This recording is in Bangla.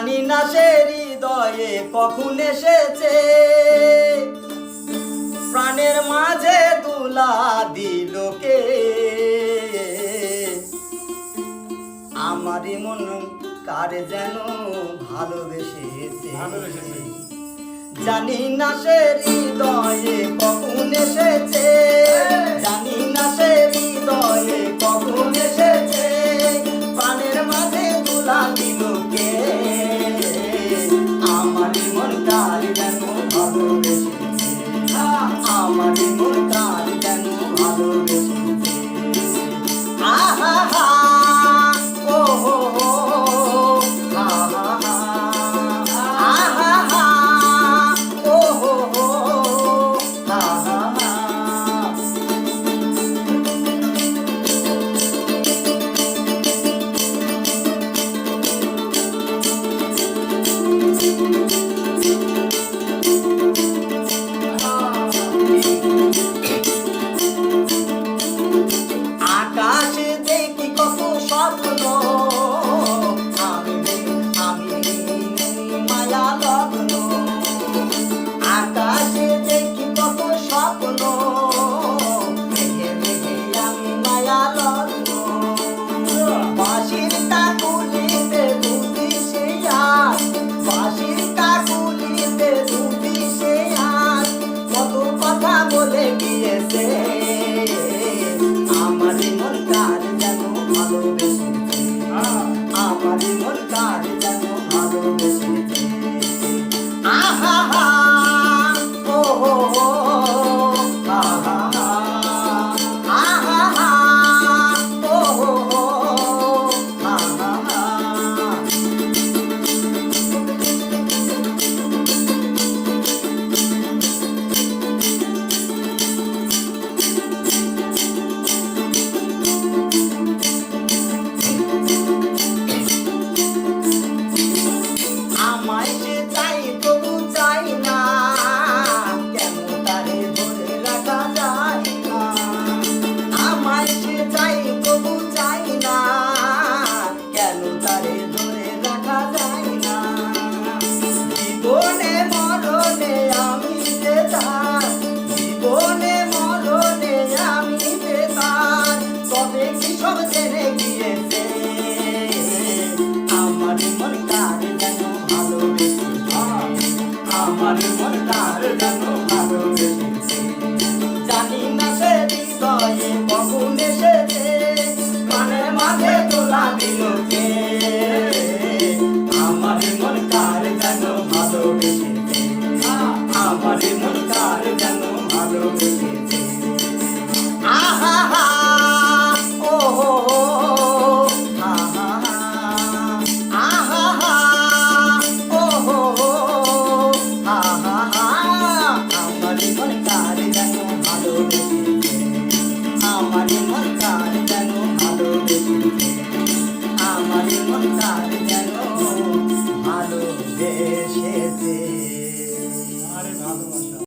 জানি না সে হৃদয়ে কখন এসেছে, প্রাণের মাঝে দুলা দিল কে। আমারই মন কার যেন ভালোবেসেছে, জানি না সে হৃদয়ে কখন এসেছে, জানি না সে হৃদয়ে কখন এসেছে, প্রাণের মাঝে দুলা দিল কে। আমারই মন কার যেন ভালোবেসেছে, আমারই মন কার যেন ভালোবেসেছে। আহা হা ও হো হো, আহা হা আহা হা ও হো হো, আহা হা। আকাশে দেখি কত স্বপ্ন, আমি মায়া লগ্ন। আকাশে দেখি কত স্বপ্ন, মেঘে মেঘে আমি মায়া লগ্ন। বাঁশির কাকুলিতে দুটি সে আজ, বাঁশির কাকুলিতে দুটি সে আজ, কত কথা বলে গিয়েছে। আমারই মন কার যেন ভালোবেসেছে, আমারই মন কার যেন ভালোবেসেছে।